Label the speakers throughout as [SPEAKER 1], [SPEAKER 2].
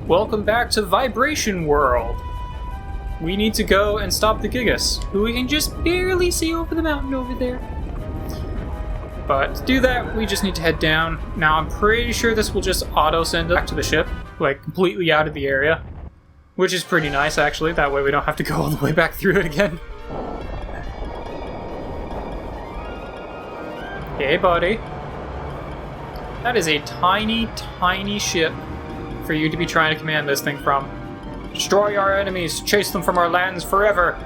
[SPEAKER 1] Welcome back to Vibration World. We need to go and stop the Gigas, who we can just barely see over the mountain over there. But to do that, we just need to head down. Now, I'm pretty sure this will just auto-send us back to the ship, like completely out of the area. Which is pretty nice, actually. That way we don't have to go all the way back through it again. Hey, buddy. That is a tiny, tiny ship for you to be trying to command this thing from. Destroy our enemies, chase them from our lands forever.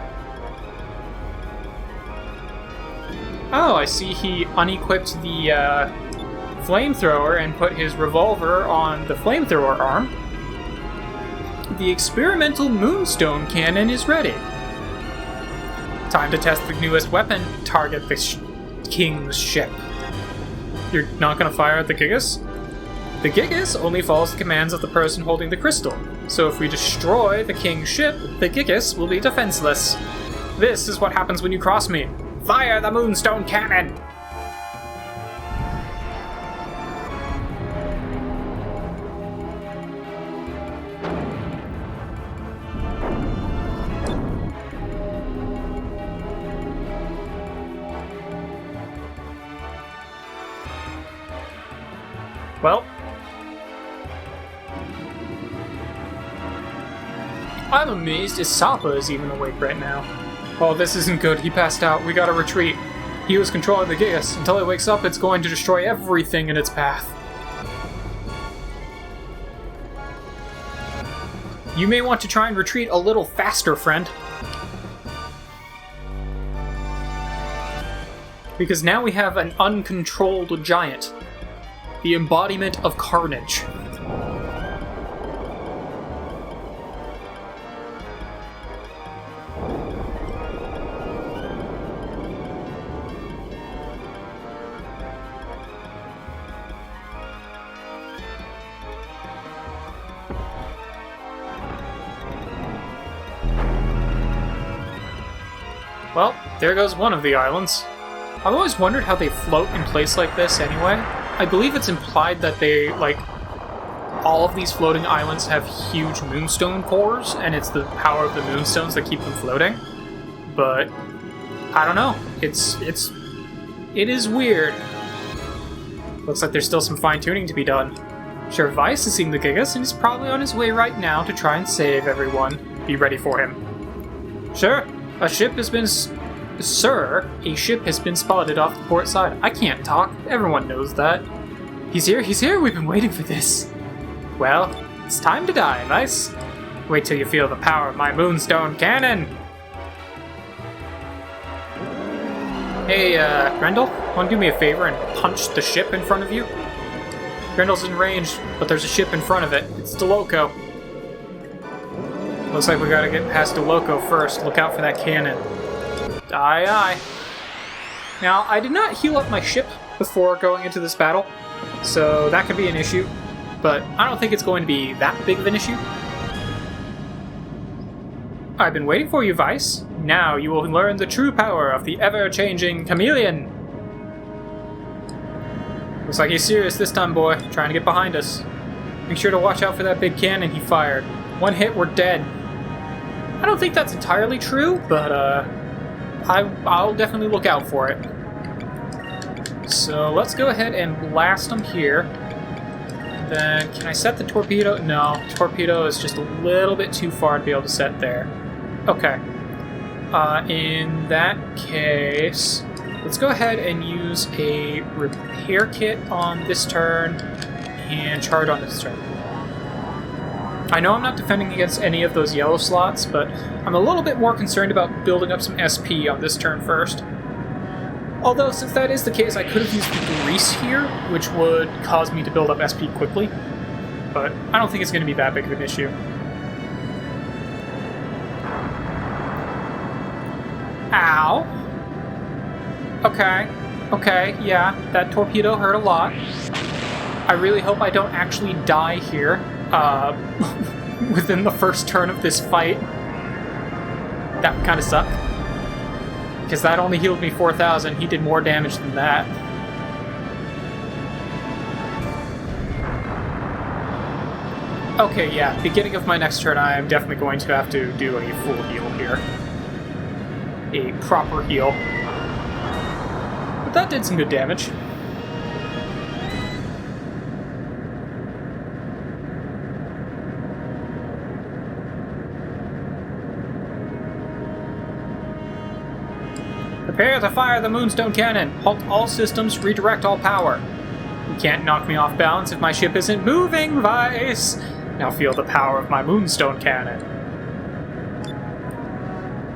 [SPEAKER 1] Oh, I see he unequipped the flamethrower and put his revolver on the flamethrower arm. The experimental moonstone cannon is ready. Time to test the newest weapon. Target the king's ship. You're not gonna fire at the Gigas? The Gigas only follows the commands of the person holding the crystal, so if we destroy the king's ship, the Gigas will be defenseless. This is what happens when you cross me. Fire the moonstone cannon! Well, I'm amazed Isapa is even awake right now. Oh, this isn't good. He passed out. We gotta retreat. He was controlling the Gigas. Until he wakes up, it's going to destroy everything in its path. You may want to try and retreat a little faster, friend. Because now we have an uncontrolled giant. The embodiment of carnage. Well, there goes one of the islands. I've always wondered how they float in place like this anyway. I believe it's implied that they, all of these floating islands have huge moonstone cores, and it's the power of the moonstones that keep them floating. But, I don't know. It is weird. Looks like there's still some fine-tuning to be done. Sure, Vice is seeing the Gigas, and he's probably on his way right now to try and save everyone. Be ready for him. Sure, a ship has been... Sir, a ship has been spotted off the port side. I can't talk. Everyone knows that. He's here. We've been waiting for this. Well, it's time to die, Vice. Wait till you feel the power of my moonstone cannon. Hey, Grendel, want to do me a favor and punch the ship in front of you? Grendel's in range, but there's a ship in front of it. It's DeLoco. Looks like we gotta get past DeLoco first. Look out for that cannon. Aye, aye. Now, I did not heal up my ship before going into this battle, so that could be an issue, but I don't think it's going to be that big of an issue. I've been waiting for you, Vice. Now you will learn the true power of the ever-changing chameleon. Looks like he's serious this time, boy, trying to get behind us. Make sure to watch out for that big cannon he fired. One hit, we're dead. I don't think that's entirely true, but, I'll definitely look out for it. So let's go ahead and blast them here. Then, can I set the torpedo? No, torpedo is just a little bit too far to be able to set there. Okay. In that case, let's go ahead and use a repair kit on this turn and charge on this turn. I know I'm not defending against any of those yellow slots, but I'm a little bit more concerned about building up some SP on this turn first. Although, since that is the case, I could have used Grease here, which would cause me to build up SP quickly. But I don't think it's going to be that big of an issue. Ow. Okay, yeah, that torpedo hurt a lot. I really hope I don't actually die here. Within the first turn of this fight. That would kind of suck. Because that only healed me 4,000. He did more damage than that. Okay, yeah, beginning of my next turn, I am definitely going to have to do a full heal here. A proper heal. But that did some good damage. Prepare to fire the Moonstone Cannon! Halt all systems, redirect all power. You can't knock me off balance if my ship isn't moving, Vice! Now feel the power of my Moonstone Cannon.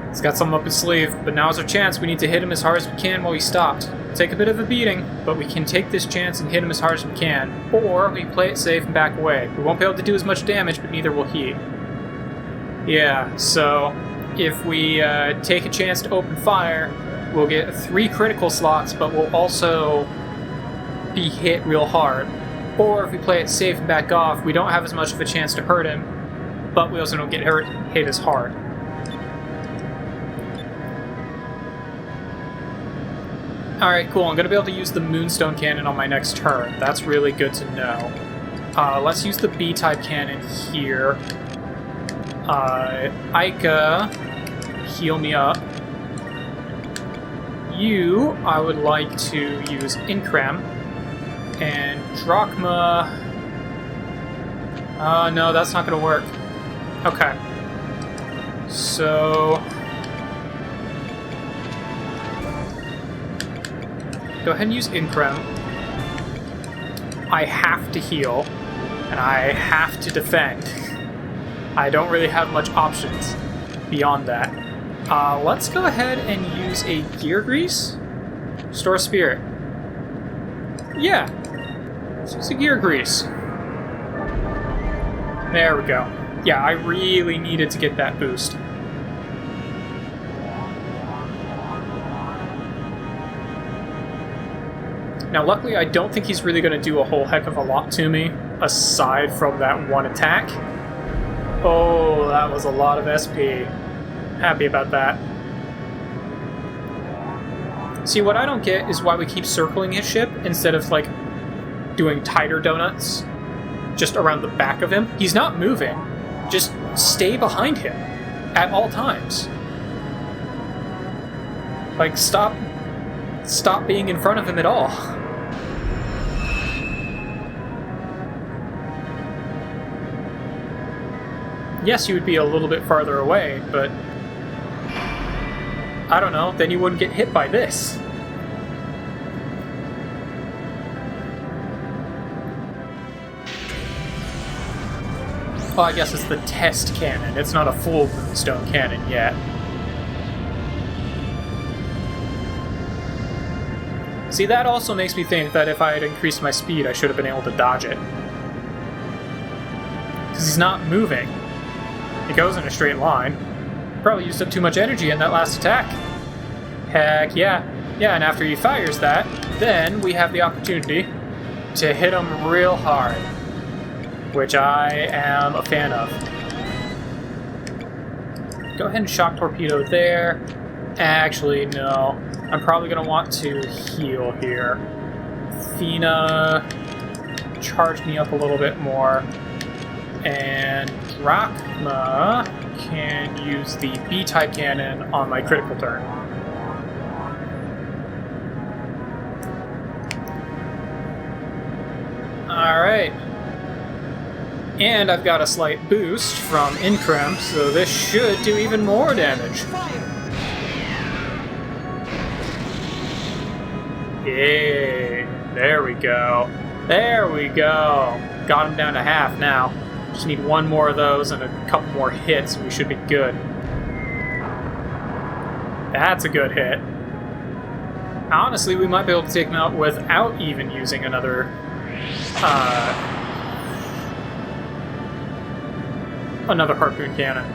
[SPEAKER 1] He's got something up his sleeve, but now's our chance. We need to hit him as hard as we can while he's stopped. It'll take a bit of a beating, but we can take this chance and hit him as hard as we can. Or we play it safe and back away. We won't be able to do as much damage, but neither will he. Yeah, so if we take a chance to open fire, we'll get 3 critical slots, but we'll also be hit real hard. Or if we play it safe and back off, we don't have as much of a chance to hurt him, but we also don't get hit as hard. Alright, cool. I'm going to be able to use the Moonstone Cannon on my next turn. That's really good to know. Let's use the B-type cannon here. Ica, heal me up. You, I would like to use Increm. And Drachma... no, that's not going to work. Okay. So... go ahead and use Increm. I have to heal, and I have to defend. I don't really have much options beyond that. Let's go ahead and use a Gear Grease. Store Spirit. Yeah. Let's use a Gear Grease. There we go. Yeah, I really needed to get that boost. Now, luckily, I don't think he's really going to do a whole heck of a lot to me, aside from that one attack. Oh, that was a lot of SP. Happy about that. See, what I don't get is why we keep circling his ship instead of, like, doing tighter donuts just around the back of him. He's not moving. Just stay behind him at all times. Like, stop being in front of him at all. Yes, you would be a little bit farther away, but I don't know, then you wouldn't get hit by this. Well, I guess it's the test cannon. It's not a full Moonstone Cannon yet. See, that also makes me think that if I had increased my speed, I should have been able to dodge it. Because he's not moving. It goes in a straight line. Probably used up too much energy in that last attack. Heck yeah. Yeah, and after he fires that, then we have the opportunity to hit him real hard. Which I am a fan of. Go ahead and shock torpedo there. Actually, no. I'm probably going to want to heal here. Athena, charge me up a little bit more. And Drachma can use the B-type cannon on my critical turn. Alright. And I've got a slight boost from Increm, so this should do even more damage. Yay! There we go. There we go. Got him down to half now. Just need one more of those and a couple more hits and we should be good. That's a good hit. Honestly, we might be able to take him out without even using another harpoon cannon.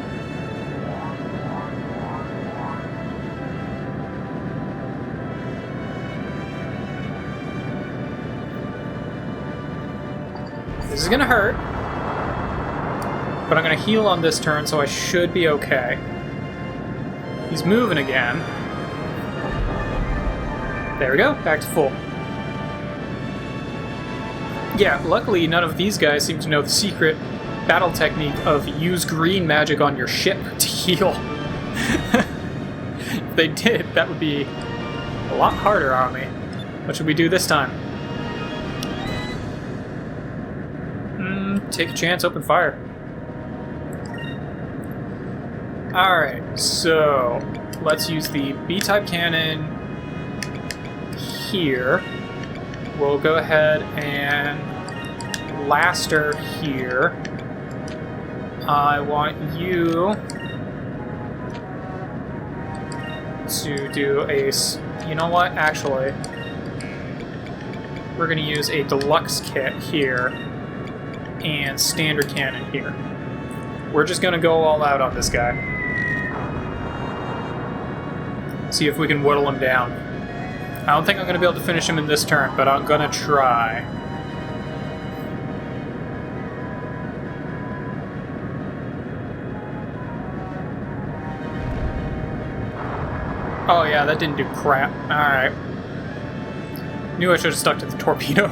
[SPEAKER 1] This is gonna hurt, but I'm gonna heal on this turn, so I should be okay. He's moving again. There we go, back to full. Yeah, luckily none of these guys seem to know the secret battle technique of use green magic on your ship to heal. If they did, that would be a lot harder on me. What should we do this time? Take a chance, open fire. Alright, so let's use the B-type cannon here. We'll go ahead and blaster here. I want you to do a... You know what? Actually, we're going to use a deluxe kit here and standard cannon here. We're just going to go all out on this guy. See if we can whittle him down. I don't think I'm going to be able to finish him in this turn, but I'm going to try. Oh yeah, that didn't do crap. Alright. Knew I should have stuck to the torpedo.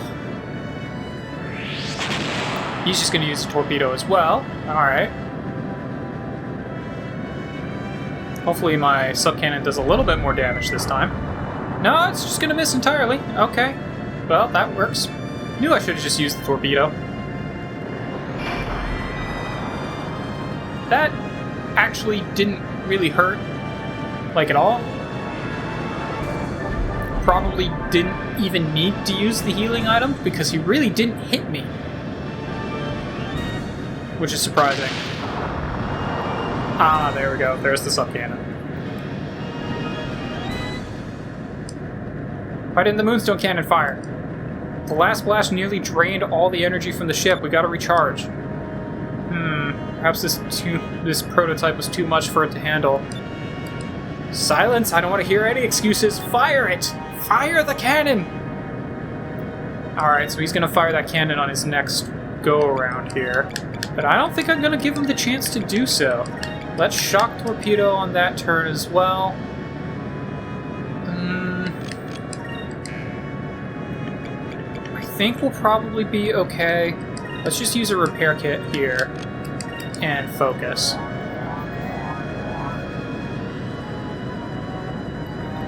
[SPEAKER 1] He's just going to use the torpedo as well. Alright. Hopefully my subcannon does a little bit more damage this time. No, it's just going to miss entirely. Okay. Well, that works. Knew I should have just used the torpedo. That actually didn't really hurt, like, at all. Probably didn't even need to use the healing item because he really didn't hit me. Which is surprising. Ah, there we go. There's the subcannon. Why didn't the Moonstone Cannon fire? The last blast nearly drained all the energy from the ship. We gotta recharge. Perhaps this prototype was too much for it to handle. Silence! I don't want to hear any excuses. Fire it! Fire the cannon! Alright, so he's gonna fire that cannon on his next go-around here. But I don't think I'm gonna give him the chance to do so. Let's shock torpedo on that turn as well. I think we'll probably be okay. Let's just use a repair kit here and focus.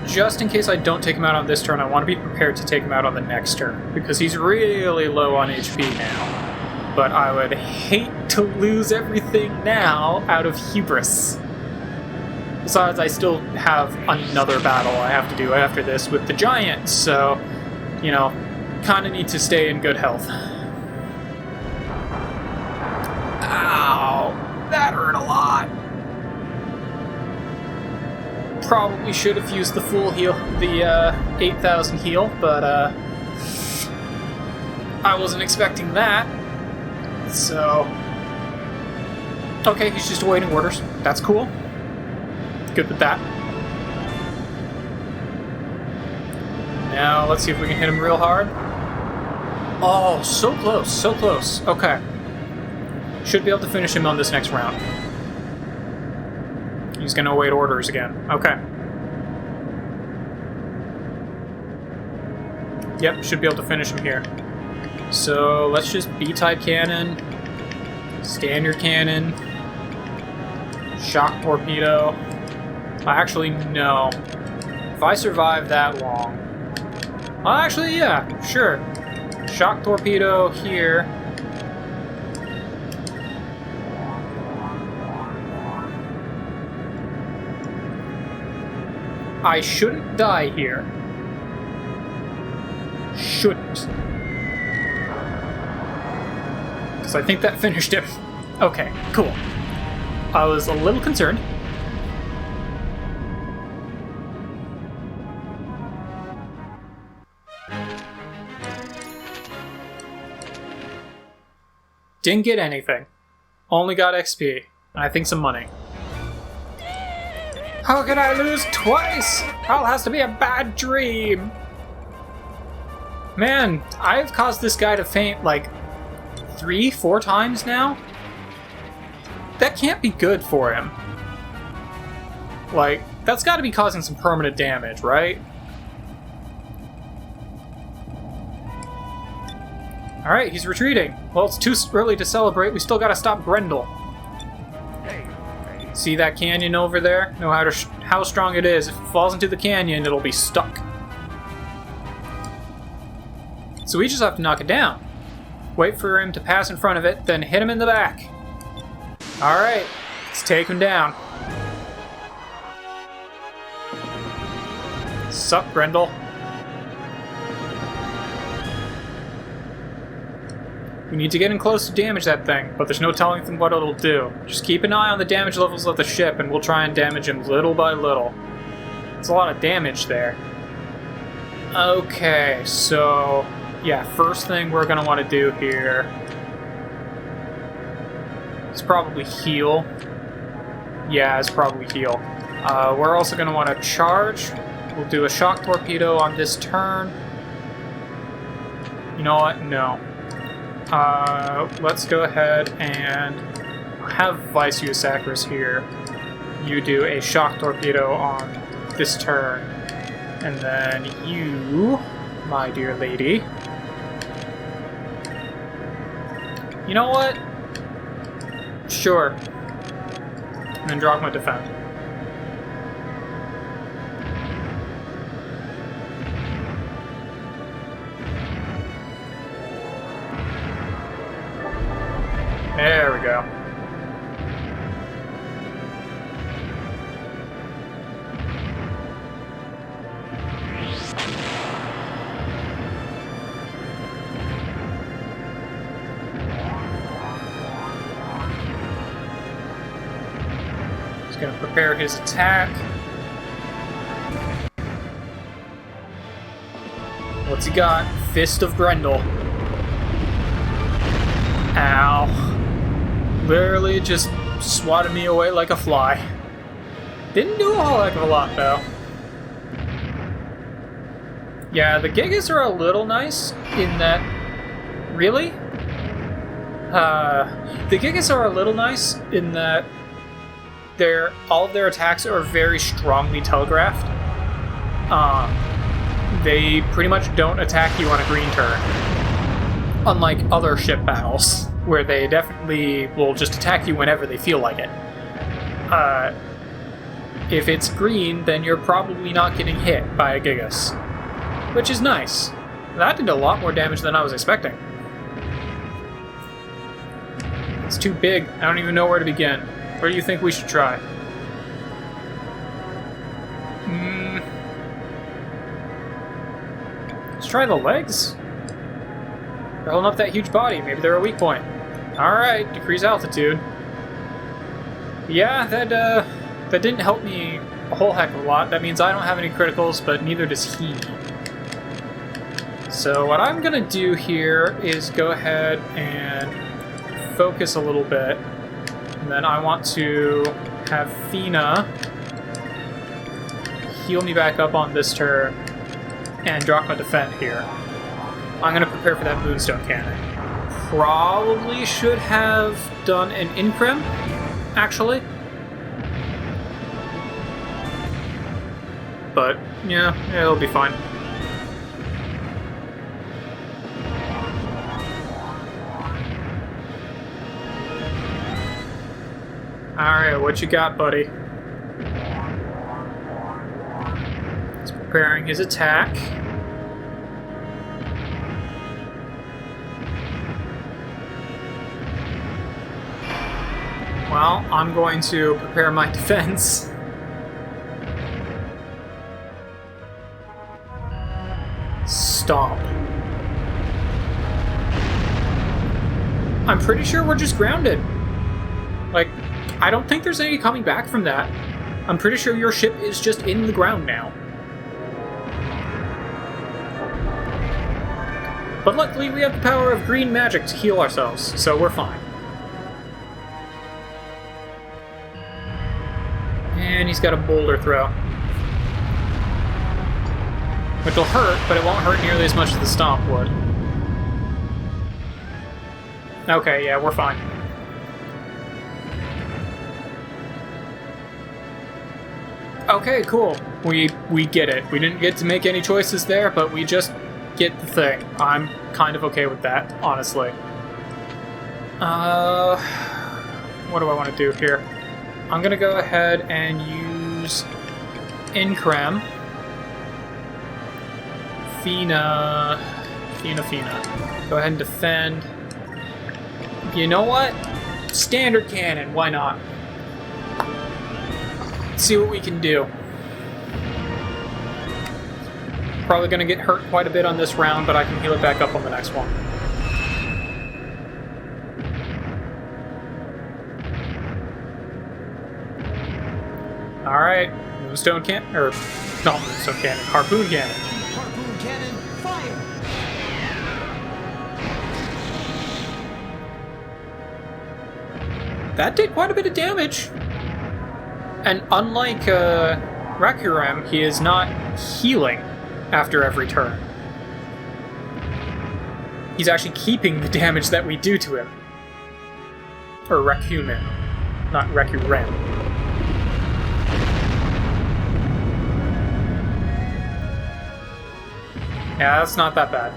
[SPEAKER 1] Just in case I don't take him out on this turn, I want to be prepared to take him out on the next turn, because he's really low on HP now. But I would hate to lose everything now out of hubris. Besides, I still have another battle I have to do after this with the giant, so, you know, kind of need to stay in good health. Ow! That hurt a lot! Probably should have used the full heal, the 8,000 heal, but I wasn't expecting that. So, okay, he's just awaiting orders. That's cool. Good with that. Now, let's see if we can hit him real hard. Oh, so close, so close. Okay. Should be able to finish him on this next round. He's gonna await orders again. Okay. Yep, should be able to finish him here. So let's just B-type cannon, standard cannon, shock torpedo. Actually, no. If I survive that long... Well, actually, yeah, sure. Shock torpedo here. I shouldn't die here. Shouldn't. Because I think that finished him. Okay, cool. I was a little concerned. Didn't get anything. Only got XP. And I think some money. How can I lose twice? All has to be a bad dream. Man, I've caused this guy to faint like 3-4 times now. That can't be good for him. Like, that's got to be causing some permanent damage, right? Alright, he's retreating. Well, it's too early to celebrate. We still gotta stop Grendel. See that canyon over there? No matter how strong it is, if it falls into the canyon, it'll be stuck. So we just have to knock it down. Wait for him to pass in front of it, then hit him in the back. Alright, let's take him down. Sup, Grendel? We need to get in close to damage that thing, but there's no telling them what it'll do. Just keep an eye on the damage levels of the ship, and we'll try and damage him little by little. It's a lot of damage there. Okay, so... yeah, first thing we're going to want to do here is probably heal. Yeah, it's probably heal. We're also going to want to charge. We'll do a shock torpedo on this turn. You know what? No. Let's go ahead and have Vice Sacris here. You do a shock torpedo on this turn. And then you, my dear lady. You know what? Sure. And then Drogma defend. There we go. He's going to prepare his attack. What's he got? Fist of Grendel. Ow. Literally just swatted me away like a fly. Didn't do a whole heck of a lot, though. Yeah, the Gigas are a little nice in that... Really? The Gigas are a little nice in that all of their attacks are very strongly telegraphed. They pretty much don't attack you on a green turn. Unlike other ship battles, where they definitely will just attack you whenever they feel like it. If it's green, then you're probably not getting hit by a Gigas. Which is nice. That did a lot more damage than I was expecting. It's too big. I don't even know where to begin. Where do you think we should try? Let's try the legs. They're holding up that huge body. Maybe they're a weak point. Alright, decrease altitude. Yeah, that didn't help me a whole heck of a lot. That means I don't have any criticals, but neither does he. So what I'm going to do here is go ahead and focus a little bit. And then I want to have Fina heal me back up on this turn and drop my defend here. I'm going to prepare for that Moonstone Cannon. Probably should have done an Increm, actually. But, yeah, it'll be fine. Alright, what you got, buddy? He's preparing his attack. Well, I'm going to prepare my defense. Stomp. I'm pretty sure we're just grounded. Like, I don't think there's any coming back from that. I'm pretty sure your ship is just in the ground now. But luckily we have the power of green magic to heal ourselves, so we're fine. And he's got a boulder throw. Which will hurt, but it won't hurt nearly as much as the stomp would. Okay, yeah, we're fine. Okay, cool. We get it. We didn't get to make any choices there, but we just get the thing. I'm kind of okay with that, honestly. What do I want to do here? I'm gonna go ahead and use Increm. Fina. Go ahead and defend. You know what? Standard cannon, why not? Let's see what we can do. Probably gonna get hurt quite a bit on this round, but I can heal it back up on the next one. Alright, Moonstone Cannon, or not Moonstone Cannon, Harpoon Cannon.
[SPEAKER 2] Harpoon Cannon, fire!
[SPEAKER 1] That did quite a bit of damage. And unlike Rakuram, he is not healing after every turn. He's actually keeping the damage that we do to him. Or Rakuman, not Rakuram. Yeah, that's not that bad.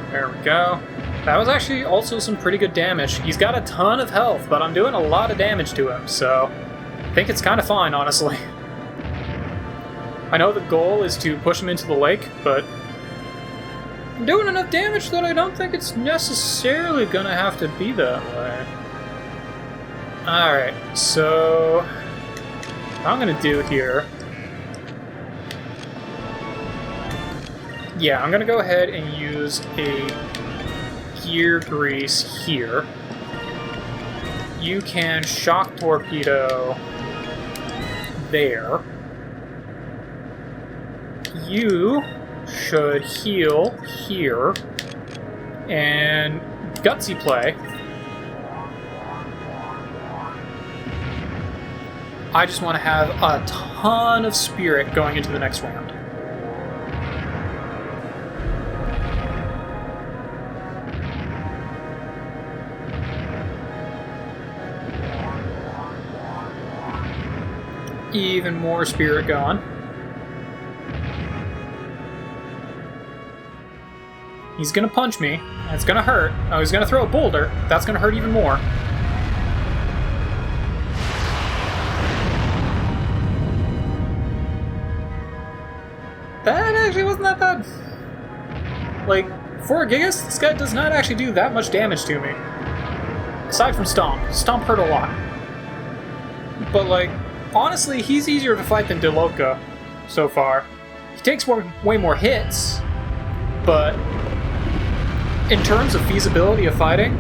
[SPEAKER 1] There we go. That was actually also some pretty good damage. He's got a ton of health, but I'm doing a lot of damage to him, so I think it's kind of fine, honestly. I know the goal is to push him into the lake, but I'm doing enough damage that I don't think it's necessarily gonna have to be that way. Alright, so what I'm gonna do here... Yeah, I'm gonna go ahead and use a gear grease here. You can shock torpedo there. You should heal here, and gutsy play. I just want to have a ton of spirit going into the next round. Even more spirit going. He's gonna punch me. It's gonna hurt. Oh, he's gonna throw a boulder. That's gonna hurt even more. That actually wasn't that bad. Like, for a Gigas, this guy does not actually do that much damage to me. Aside from Stomp. Stomp hurt a lot. But, like, honestly, he's easier to fight than Deloka so far. He takes way more hits, but in terms of feasibility of fighting,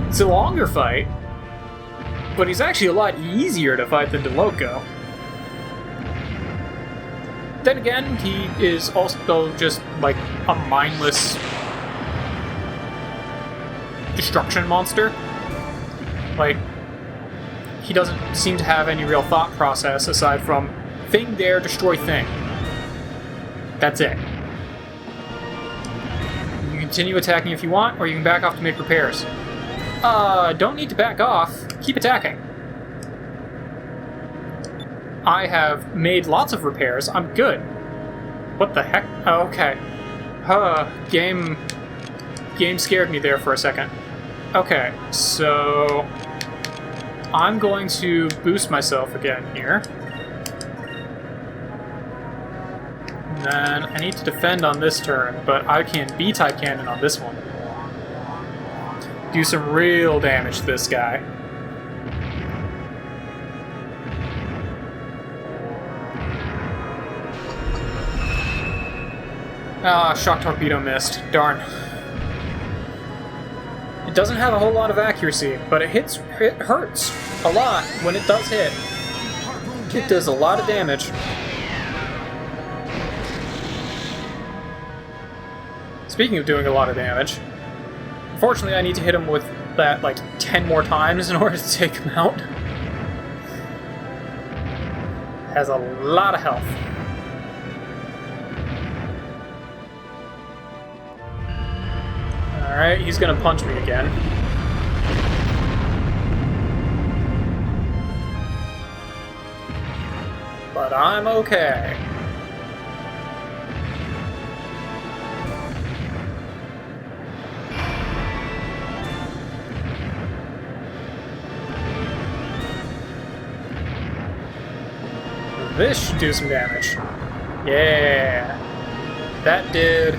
[SPEAKER 1] it's a longer fight, but he's actually a lot easier to fight than Deloka. Then again, he is also just like a mindless destruction monster. Like, he doesn't seem to have any real thought process aside from thing there, destroy thing. That's it. You can continue attacking if you want, or you can back off to make repairs. Don't need to back off. Keep attacking. I have made lots of repairs. I'm good. What the heck? Oh, okay. Game scared me there for a second. Okay, so I'm going to boost myself again here. And then I need to defend on this turn, but I can B-type cannon on this one. Do some real damage to this guy. Ah, shock torpedo missed. Darn. It doesn't have a whole lot of accuracy, but it hurts a lot when it does hit. It does a lot of damage. Speaking of doing a lot of damage, unfortunately I need to hit him with that like 10 more times in order to take him out. Has a lot of health. Alright, he's gonna punch me again. But I'm okay. This should do some damage. Yeah. That did,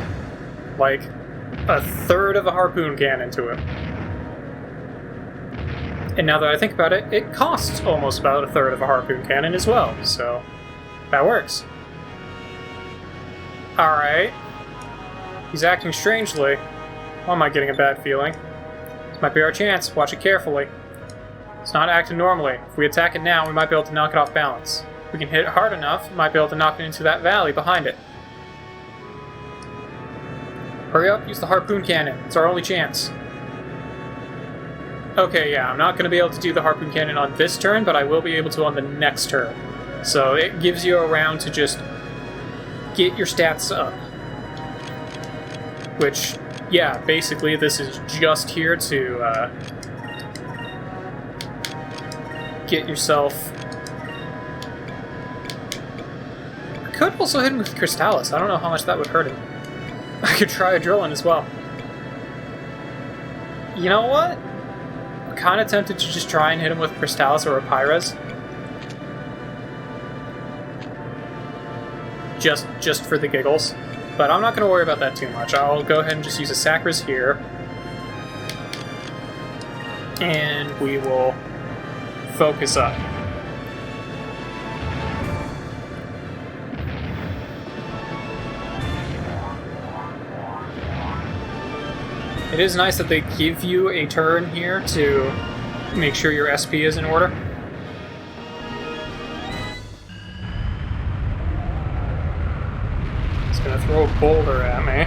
[SPEAKER 1] like, a third of a harpoon cannon to him. And now that I think about it, it costs almost about a third of a harpoon cannon as well, so that works. Alright. He's acting strangely. Why am I getting a bad feeling? This might be our chance. Watch it carefully. It's not acting normally. If we attack it now, we might be able to knock it off balance. If we can hit it hard enough, we might be able to knock it into that valley behind it. Hurry up, use the harpoon cannon. It's our only chance. Okay, yeah, I'm not going to be able to do the harpoon cannon on this turn, but I will be able to on the next turn. So it gives you a round to just get your stats up. Which, yeah, basically this is just here to get yourself... I could also hit him with Crystallis. I don't know how much that would hurt him. I could try a Drillin as well. You know what? I'm kind of tempted to just try and hit him with Crystallis or a Pyres. Just for the giggles. But I'm not going to worry about that too much. I'll go ahead and just use a Sacris here. And we will focus up. It is nice that they give you a turn here to make sure your SP is in order. It's gonna throw a boulder at me.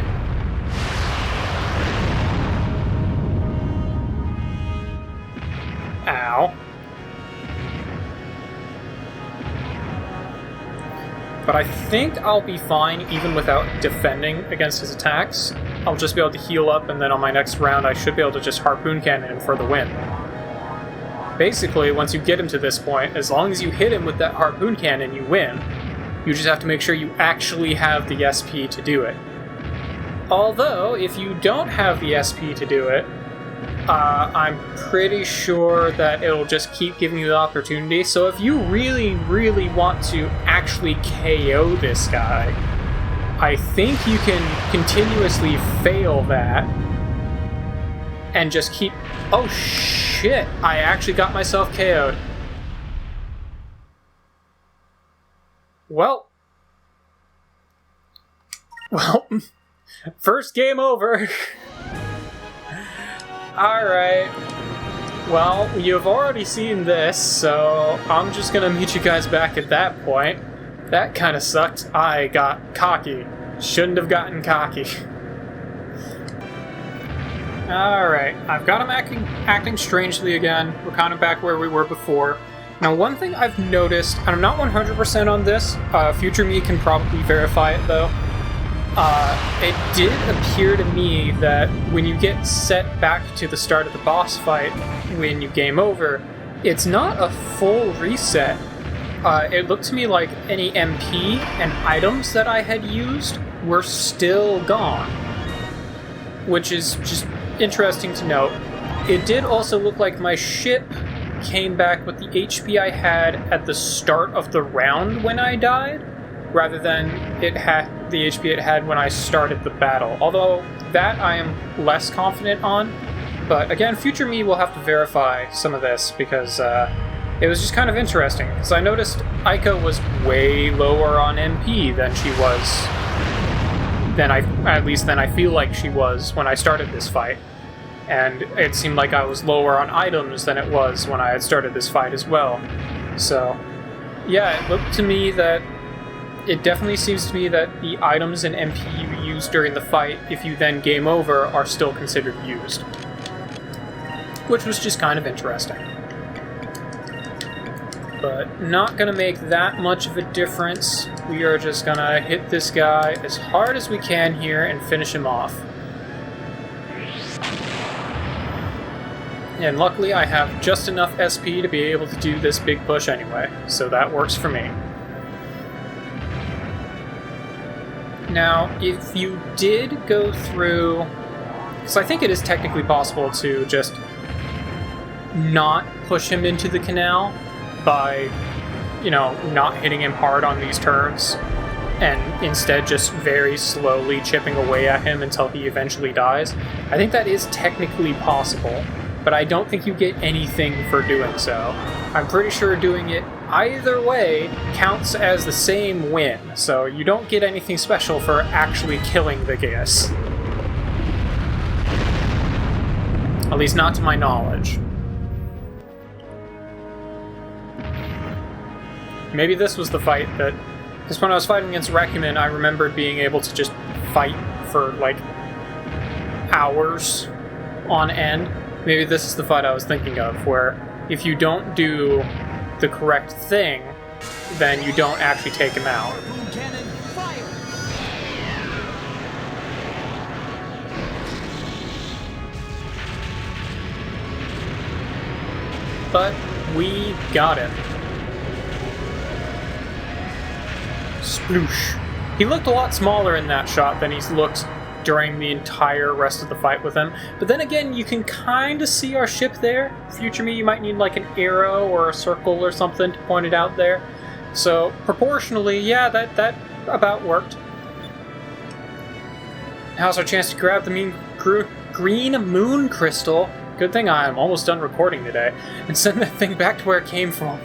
[SPEAKER 1] Ow. But I think I'll be fine even without defending against his attacks. I'll just be able to heal up, and then on my next round I should be able to just harpoon cannon him for the win. Basically, once you get him to this point, as long as you hit him with that harpoon cannon, you win. You just have to make sure you actually have the SP to do it. Although, if you don't have the SP to do it, I'm pretty sure that it'll just keep giving you the opportunity. So if you really, really want to actually KO this guy, I think you can continuously fail that and just keep... Oh shit! I actually got myself KO'd. Well, first game over. Alright. Well, you've already seen this, so I'm just gonna meet you guys back at that point. That kinda sucked. I got cocky. Shouldn't have gotten cocky. Alright, I've got him acting strangely again. We're kind of back where we were before. Now, one thing I've noticed, and I'm not 100% on this, future me can probably verify it though. It did appear to me that when you get set back to the start of the boss fight, when you game over, it's not a full reset. It looked to me like any MP and items that I had used were still gone, which is just interesting to note. It did also look like my ship came back with the HP I had at the start of the round when I died, rather than it had the HP it had when I started the battle. Although that I am less confident on, but again, future me will have to verify some of this because it was just kind of interesting. Because I noticed Aika was way lower on MP than she was, than I feel like she was when I started this fight. And it seemed like I was lower on items than it was when I had started this fight as well. So, yeah, it looked to me that it definitely seems to me that the items and MP you use during the fight, if you then game over, are still considered used. Which was just kind of interesting. But not gonna make that much of a difference. We are just gonna hit this guy as hard as we can here and finish him off. And luckily I have just enough SP to be able to do this big push anyway, so that works for me. Now, if you did go through... because I think it is technically possible to just not push him into the canal by, you know, not hitting him hard on these turns, and instead just very slowly chipping away at him until he eventually dies. I think that is technically possible, but I don't think you get anything for doing so. I'm pretty sure doing it either way counts as the same win, so you don't get anything special for actually killing the Gigas. At least not to my knowledge. Maybe this was the fight that... because when I was fighting against Recumen, I remembered being able to just fight for, like, hours on end. Maybe this is the fight I was thinking of, where if you don't do the correct thing, then you don't actually take him out.
[SPEAKER 2] Harpoon cannon, fire!
[SPEAKER 1] But we got him. Sploosh. He looked a lot smaller in that shot than he's looked during the entire rest of the fight with him. But then again, you can kind of see our ship there. Future me, you might need like an arrow or a circle or something to point it out there. So, proportionally, yeah, that about worked. Now's our chance to grab the green moon crystal. Good thing I'm almost done recording today. And send that thing back to where it came from.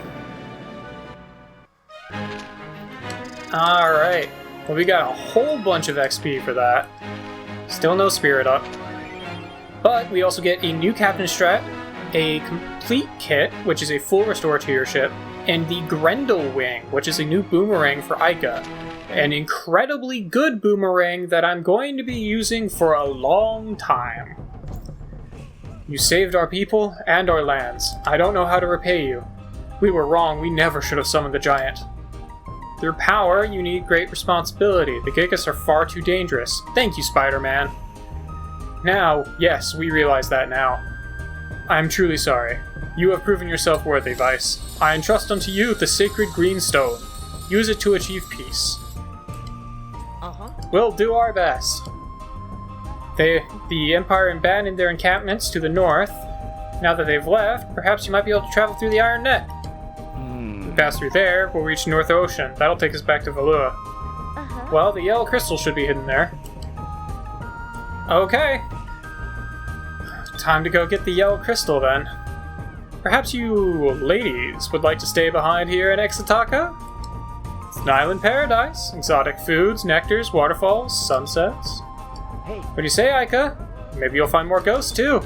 [SPEAKER 1] Alright. Well, we got a whole bunch of XP for that. Still no spirit up. But we also get a new captain strat, a complete kit, which is a full restore to your ship, and the Grendel wing, which is a new boomerang for Ica. An incredibly good boomerang that I'm going to be using for a long time. You saved our people and our lands. I don't know how to repay you. We were wrong, we never should have summoned the giant. Through power, you need great responsibility. The Gigas are far too dangerous. Thank you, Spider-Man. Now, yes, we realize that now. I am truly sorry. You have proven yourself worthy, Vice. I entrust unto you the sacred green stone. Use it to achieve peace. We'll do our best. The Empire abandoned their encampments to the north. Now that they've left, perhaps you might be able to travel through the Iron Net. Pass through there, we'll reach North Ocean. That'll take us back to Valua. Well, the yellow crystal should be hidden there. Okay. Time to go get the yellow crystal, then. Perhaps you ladies would like to stay behind here in Exataka? It's an island paradise. Exotic foods, nectars, waterfalls, sunsets. What do you say, Ica? Maybe you'll find more ghosts, too.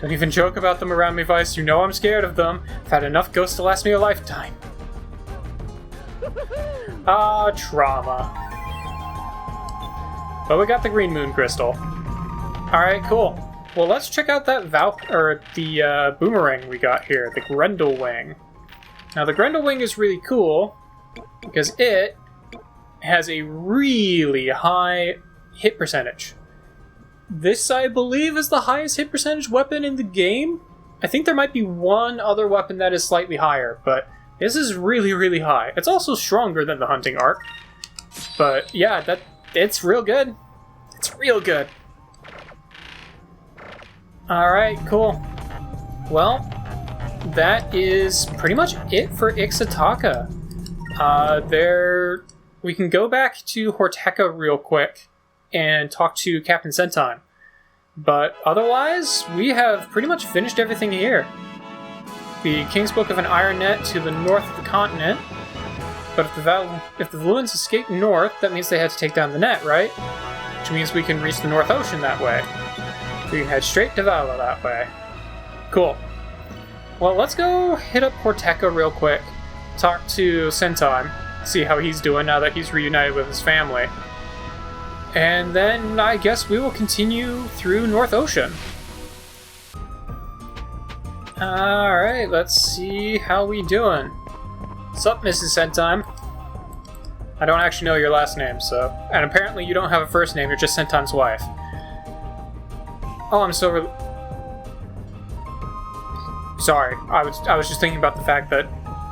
[SPEAKER 1] Don't even joke about them around me, Vice. You know I'm scared of them. I've had enough ghosts to last me a lifetime. Ah, trauma. But we got the green moon crystal. Alright, cool. Well, let's check out that the boomerang we got here, the Grendel wing. Now, the Grendel wing is really cool because it has a really high hit percentage. This, I believe, is the highest hit percentage weapon in the game. I think there might be one other weapon that is slightly higher, but this is really, really high. It's also stronger than the hunting arc. But yeah, it's real good. It's real good. Alright, cool. Well, that is pretty much it for Ixataka. We can go back to Horteka real quick and talk to Captain Sentai. But otherwise, we have pretty much finished everything here. The King's Book of an Iron Net to the north of the continent. But if the Valuans escape north, that means they had to take down the net, right? Which means we can reach the North Ocean that way. We can head straight to Vala that way. Cool. Well, let's go hit up Horteka real quick. Talk to Sentai. See how he's doing now that he's reunited with his family. And then I guess we will continue through North Ocean. Alright, let's see how we doing. What's up, Mrs. Sentai? I don't actually know your last name, so... And apparently you don't have a first name, you're just Sentai's wife. Oh, I'm so... Sorry, I was just thinking about the fact that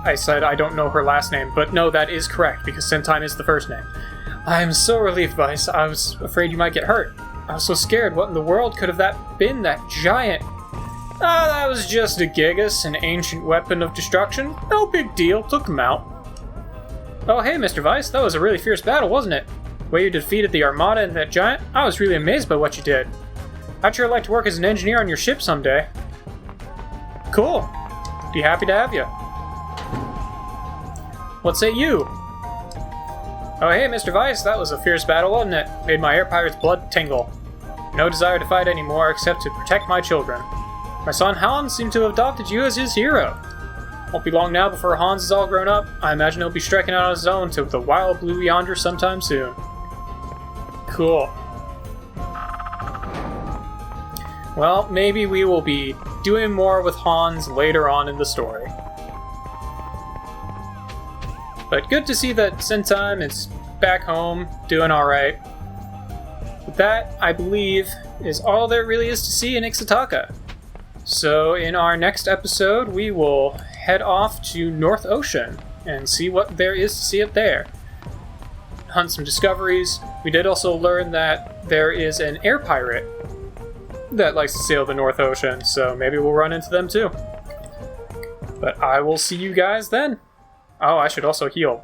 [SPEAKER 1] I said I don't know her last name, but no, that is correct, because Centime is the first name. I am so relieved, Vice. I was afraid you might get hurt. I was so scared. What in the world could have that been, that giant? Ah, that was just a Gigas, an ancient weapon of destruction. No big deal, took him out. Oh hey, Mr. Vice, that was a really fierce battle, wasn't it? The way you defeated the Armada and that giant, I was really amazed by what you did. I'd sure like to work as an engineer on your ship someday. Cool. Be happy to have you. What say you? Oh hey, Mr. Vice, that was a fierce battle, wasn't it? Made my air pirate's blood tingle. No desire to fight anymore except to protect my children. My son Hans seemed to have adopted you as his hero. Won't be long now before Hans is all grown up. I imagine he'll be striking out on his own to the wild blue yonder sometime soon. Cool. Well, maybe we will be doing more with Hans later on in the story. But good to see that Centime is back home, doing alright. But that, I believe, is all there really is to see in Ixataka. So in our next episode, we will head off to North Ocean and see what there is to see up there. Hunt some discoveries. We did also learn that there is an air pirate that likes to sail the North Ocean, so maybe we'll run into them too. But I will see you guys then. Oh, I should also heal.